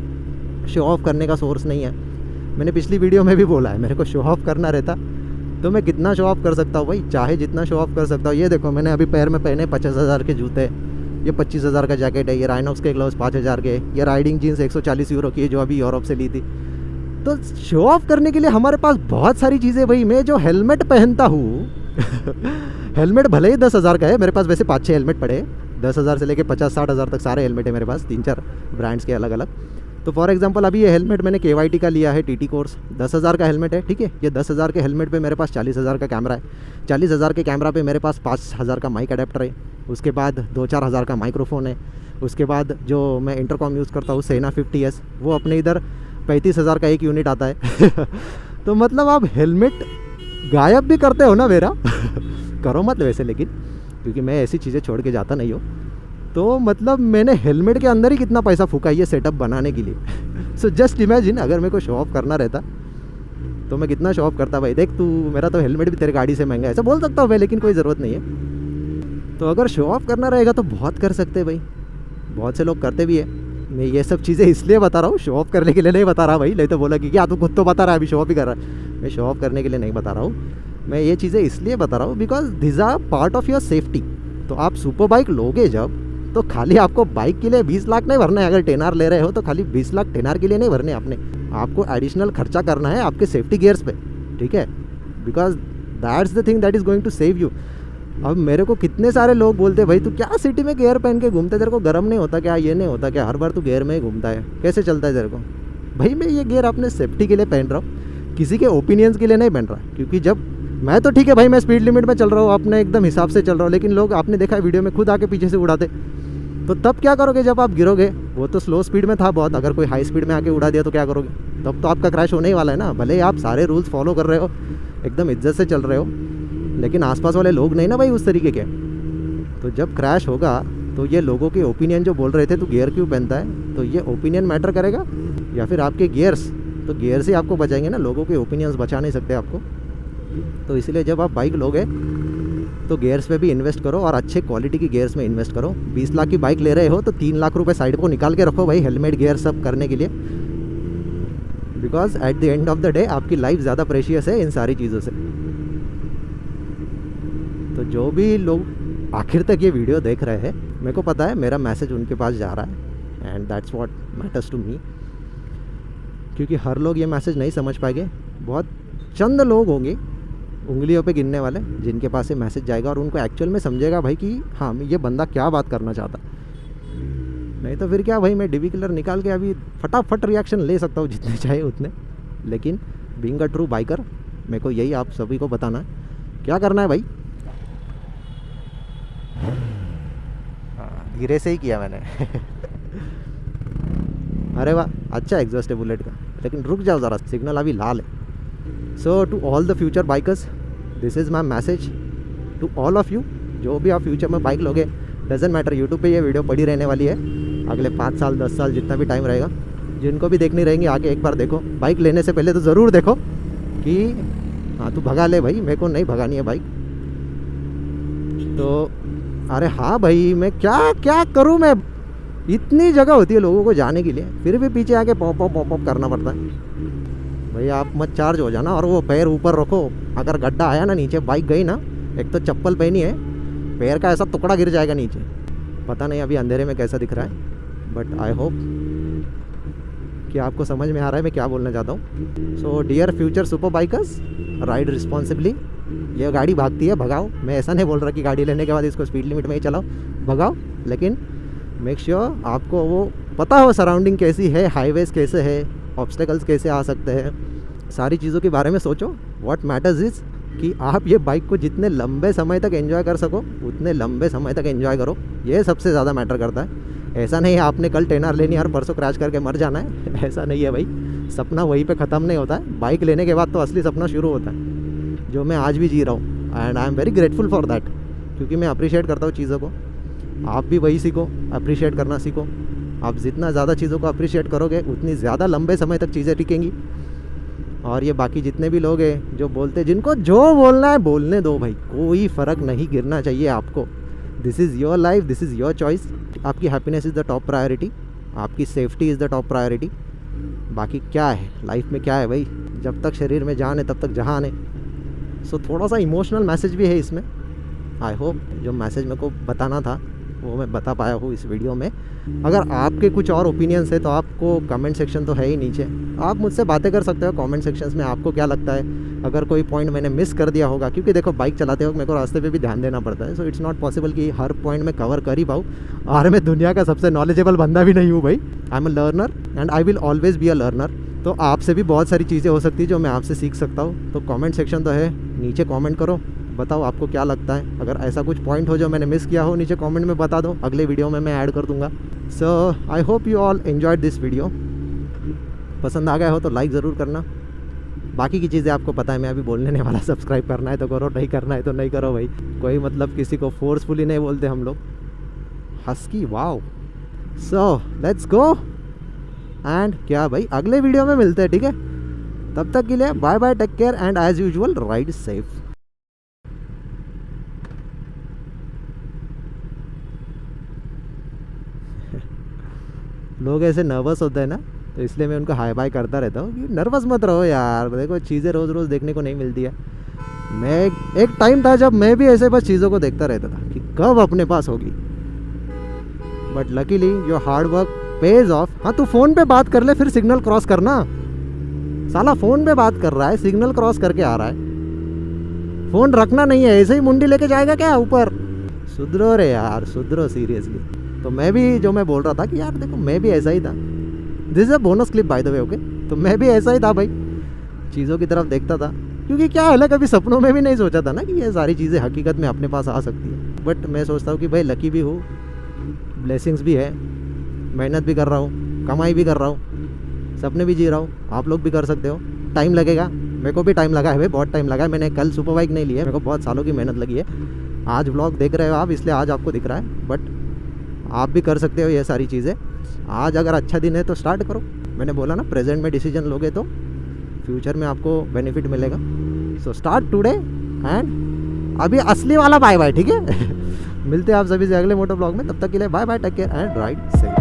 शो ऑफ करने का सोर्स नहीं है। मैंने पिछली वीडियो में भी बोला है, मेरे को शो ऑफ करना रहता तो मैं कितना शो ऑफ कर सकता हूँ भाई, चाहे जितना शो ऑफ कर सकता हूँ। ये देखो मैंने अभी पैर में पहने 50,000 के जूते, ये 25,000 का जैकेट है, ये राइनॉक्स के ग्लव्स 5,000 के, ये राइडिंग जीन्स 140 यूरो की है जो अभी यूरोप से ली थी। तो शो ऑफ करने के लिए हमारे पास बहुत सारी चीज़ें भाई। मैं जो हेलमेट पहनता हूँ हेलमेट भले ही 10,000 का है, मेरे पास वैसे 5-6 हेलमेट पड़े हैं, 10,000 से लेके 50-60,000 तक सारे हेलमेट है मेरे पास, 3-4 ब्रांड्स के अलग अलग। तो फॉर एग्जांपल अभी ये हेलमेट मैंने KYT का लिया है, TT कोर्स, 10,000 का हेलमेट है, ठीक है। ये 10,000 के हेलमेट पे मेरे पास 40,000 का कैमरा है, 40,000 के कैमरा पे मेरे पास 5,000 का माइक अडेप्टर है, उसके बाद 2-4 हज़ार का माइक्रोफोन है, उसके बाद जो मैं इंटरकॉम यूज़ करता हूँ सेना 50S, वो अपने इधर 35,000 का एक यूनिट आता है तो मतलब आप हेलमेट गायब भी करते हो ना मेरा करो मत वैसे, लेकिन क्योंकि मैं ऐसी चीज़ें छोड़ के जाता नहीं हूँ, तो मतलब मैंने हेलमेट के अंदर ही कितना पैसा फूका ये सेटअप बनाने के लिए। सो जस्ट इमेजिन अगर मेरे को शो ऑफ करना रहता तो मैं कितना शो ऑफ करता। भाई देख तू, मेरा तो हेलमेट भी तेरे गाड़ी से महंगा है, ऐसा बोल सकता हूँ भाई, लेकिन कोई ज़रूरत नहीं है। तो अगर शो ऑफ करना रहेगा तो बहुत कर सकते भाई, बहुत से लोग करते भी है। मैं ये सब चीज़ें इसलिए बता रहा हूँ, शो ऑफ करने के लिए नहीं बता रहा भाई, नहीं तो बोला कि क्या तू खुद तो बता रहा है अभी शो ऑफ ही कर रहा है। मैं शो ऑफ करने के लिए नहीं बता रहा हूँ, मैं ये चीज़ें इसलिए बता रहा हूँ because this are part of your safety. तो आप सुपर बाइक लोगे जब, तो खाली आपको बाइक के लिए 20 लाख नहीं भरना है। अगर 10R ले रहे हो तो खाली 20 लाख 10R के लिए नहीं भरने आपने, आपको एडिशनल खर्चा करना है आपके सेफ्टी गियर्स पे, ठीक है, because that's the thing that is going to save you. अब मेरे को कितने सारे लोग बोलते हैं भाई तू क्या सिटी में गियर पहन के घूमते, तेरे को गर्म नहीं होता क्या, ये नहीं होता क्या, हर बार तू गियर में ही घूमता है, कैसे चलता है तेरे को। भाई मैं ये गियर अपने सेफ्टी के लिए पहन रहा हूँ, किसी के ओपिनियंस के लिए नहीं पहन रहा। क्योंकि जब मैं तो ठीक है भाई, मैं स्पीड लिमिट में चल रहा हूँ, अपने एकदम हिसाब से चल रहा हूँ, लेकिन लोग आपने देखा है वीडियो में खुद आके पीछे से उड़ाते, तो तब क्या करोगे जब आप गिरोगे। वो तो स्लो स्पीड में था बहुत, अगर कोई हाई स्पीड में आके उड़ा दिया तो क्या करोगे, तब तो आपका क्रैश होने ही वाला है ना। भले ही आप सारे रूल्स फॉलो कर रहे हो, एकदम इज्जत से चल रहे हो, लेकिन आसपास वाले लोग नहीं ना भाई उस तरीके के। तो जब क्रैश होगा तो ये लोगों के ओपिनियन जो बोल रहे थे तू गियर क्यों पहनता है, तो ये ओपिनियन मैटर करेगा या फिर आपके गियर्स। तो गियर से आपको बचाएंगे ना, लोगों के ओपिनियंस बचा नहीं सकते आपको। तो इसलिए जब आप बाइक लोगे तो गियर्स पे भी इन्वेस्ट करो, और अच्छे क्वालिटी की गियर्स में इन्वेस्ट करो। 20 लाख की बाइक ले रहे हो तो 3 लाख रुपए साइड को निकाल के रखो भाई, हेलमेट गियर सब करने के लिए। Because at the end of the day आपकी लाइफ ज़्यादा प्रेशियस है इन सारी चीज़ों से। तो जो भी लोग आखिर तक ये वीडियो देख रहे हैं, मेरे को पता है मेरा मैसेज उनके पास जा रहा है, and that's what matters to me. क्योंकि हर लोग ये मैसेज नहीं समझ पाएंगे, बहुत चंद लोग होंगे उंगलियों पे गिनने वाले जिनके पास ये मैसेज जाएगा और उनको एक्चुअल में समझेगा भाई कि हाँ ये बंदा क्या बात करना चाहता। नहीं तो फिर क्या भाई, मैं DB किलर निकाल के अभी फटाफट रिएक्शन ले सकता हूँ जितने चाहे उतने, लेकिन बीइंग अ ट्रू बाइकर मेरे को यही आप सभी को बताना है क्या करना है भाई। धीरे से ही किया मैंने अरे वाह, अच्छा एग्जॉस्ट है बुलेट का, लेकिन रुक जाओ ज़रा, सिग्नल अभी लाल है। So to all the future bikers, this is my message to all of you. जो भी आप फ्यूचर में बाइक लोगे, डजेंट मैटर, यूट्यूब पे ये वीडियो पड़ी रहने वाली है अगले 5 साल 10 साल जितना भी टाइम रहेगा। जिनको भी देखनी रहेंगी आके एक बार देखो। बाइक लेने से पहले तो ज़रूर देखो कि हाँ तू भगा ले भाई, मेरे को नहीं भगानी है बाइक। तो अरे हाँ भाई, मैं क्या क्या करूँ, मैं इतनी जगह होती है लोगों को जाने के लिए, फिर भी पीछे आके पॉप अप करना पड़ता है। भाई आप मत चार्ज हो जाना और वो पैर ऊपर रखो, अगर गड्ढा आया ना नीचे, बाइक गई ना, एक तो चप्पल पहनी है, पैर का ऐसा टुकड़ा गिर जाएगा नीचे। पता नहीं अभी अंधेरे में कैसा दिख रहा है, बट आई होप कि आपको समझ में आ रहा है मैं क्या बोलना चाहता हूँ। So dear future super bikers, ride responsibly, ये गाड़ी भागती है, भगाओ। मैं ऐसा नहीं बोल रहा कि गाड़ी लेने के बाद इसको स्पीड लिमिट में ही चलाओ, भगाओ, लेकिन मेक श्योर आपको वो पता हो सराउंडिंग कैसी है, हाईवेज कैसे है, ऑब्स्टेकल्स कैसे आ सकते हैं, सारी चीज़ों के बारे में सोचो। व्हाट मैटर्स इज़ कि आप ये बाइक को जितने लंबे समय तक एंजॉय कर सको उतने लंबे समय तक एंजॉय करो, ये सबसे ज़्यादा मैटर करता है। ऐसा नहीं है आपने कल 10R लेनी है और परसों क्रैश करके मर जाना है, ऐसा नहीं है भाई। सपना वहीं पे ख़त्म नहीं होता है, बाइक लेने के बाद तो असली सपना शुरू होता है, जो मैं आज भी जी रहा हूँ। And I am very grateful for that, क्योंकि मैं अप्रिशिएट करता हूँ चीज़ों को। आप भी वही सीखो, अप्रिशिएट करना सीखो। आप जितना ज़्यादा चीज़ों को अप्रिशिएट करोगे उतनी ज़्यादा लंबे समय तक चीज़ें टिकेंगी। और ये बाकी जितने भी लोग हैं जो बोलते, जिनको जो बोलना है बोलने दो भाई, कोई फ़र्क नहीं गिरना चाहिए आपको। This is your life, this is your choice. आपकी happiness is the top priority, आपकी safety is the top priority. बाकी क्या है लाइफ में, क्या है भाई, जब तक शरीर में जान है तब तक जहान है। सो थोड़ा सा इमोशनल मैसेज भी है इसमें। आई होप जो मैसेज मेरे को बताना था वो मैं बता पाया हूँ इस वीडियो में। अगर आपके कुछ और ओपिनियंस है तो आपको कमेंट सेक्शन तो है ही नीचे, आप मुझसे बातें कर सकते हो कमेंट सेक्शंस में। आपको क्या लगता है, अगर कोई पॉइंट मैंने मिस कर दिया होगा, क्योंकि देखो बाइक चलाते वक्त मेरे को रास्ते पे भी ध्यान देना पड़ता है। सो इट्स नॉट पॉसिबल कि हर पॉइंट में कवर कर ही पाऊँ, और मैं दुनिया का सबसे नॉलेजेबल बंदा भी नहीं हूँ भाई। आई am a learner and I will always be a learner. तो आपसे भी बहुत सारी चीज़ें हो सकती है जो मैं आपसे सीख सकता हूँ। तो कमेंट सेक्शन तो है, नीचे कमेंट करो, बताओ आपको क्या लगता है। अगर ऐसा कुछ पॉइंट हो जो मैंने मिस किया हो, नीचे कमेंट में बता दो, अगले वीडियो में मैं ऐड कर दूंगा। So I hope you all enjoyed this video. पसंद आ गया हो तो लाइक ज़रूर करना। बाकी की चीज़ें आपको पता है, मैं अभी बोलने नहीं वाला। सब्सक्राइब करना है तो करो, नहीं करना है तो नहीं करो भाई। कोई मतलब किसी को फोर्सफुली नहीं बोलते हम लोग। Husky wow. So let's go and क्या भाई, अगले वीडियो में मिलते हैं, ठीक है। तब तक के लिए bye bye, take care and as usual ride safe. लोग ऐसे नर्वस होते हैं ना, तो इसलिए मैं उनको हाई बाय करता रहता हूँ कि नर्वस मत रहो यार, देखो चीज़ें रोज़ रोज़ देखने को नहीं मिलती है। मैं एक टाइम था जब मैं भी ऐसे बस चीज़ों को देखता रहता था कि कब अपने पास होगी, but luckily your hard work page of. हाँ, तू फ़ोन पे बात कर ले, फिर सिग्नल क्रॉस करना। साला फ़ोन पे बात कर रहा है, सिग्नल क्रॉस करके आ रहा है। फ़ोन रखना नहीं है, ऐसे ही मुंडी लेके जाएगा क्या ऊपर। सुधरो रे यार, सुधरो सीरियसली। तो मैं भी, जो मैं बोल रहा था कि यार देखो मैं भी ऐसा ही था। This is a bonus clip by the way, okay. तो मैं भी ऐसा ही था भाई, चीज़ों की तरफ देखता था, क्योंकि क्या है, कभी सपनों में भी नहीं सोचा था ना कि ये सारी चीज़ें हकीकत में अपने पास आ सकती है। बट मैं सोचता हूँ कि भाई लकी भी हूँ, ब्लेसिंग्स भी है, मेहनत भी कर रहा हूँ, कमाई भी कर रहा हूँ, सपने भी जी रहा हूँ। आप लोग भी कर सकते हो। टाइम लगेगा, मेरे को भी टाइम लगा है भाई, बहुत टाइम लगा है। मैंने कल सुपर बाइक नहीं ली है, मेरे को बहुत सालों की मेहनत लगी है। आज व्लॉग देख रहे हो आप, इसलिए आज आपको दिख रहा है, बट आप भी कर सकते हो ये सारी चीज़ें। आज अगर अच्छा दिन है तो स्टार्ट करो। मैंने बोला ना, प्रेजेंट में डिसीजन लोगे तो फ्यूचर में आपको बेनिफिट मिलेगा। सो स्टार्ट टुडे एंड अभी असली वाला बाय बाय, ठीक है। मिलते हैं आप सभी से अगले मोटो ब्लॉग में। तब तक के लिए bye bye, take care and ride safe.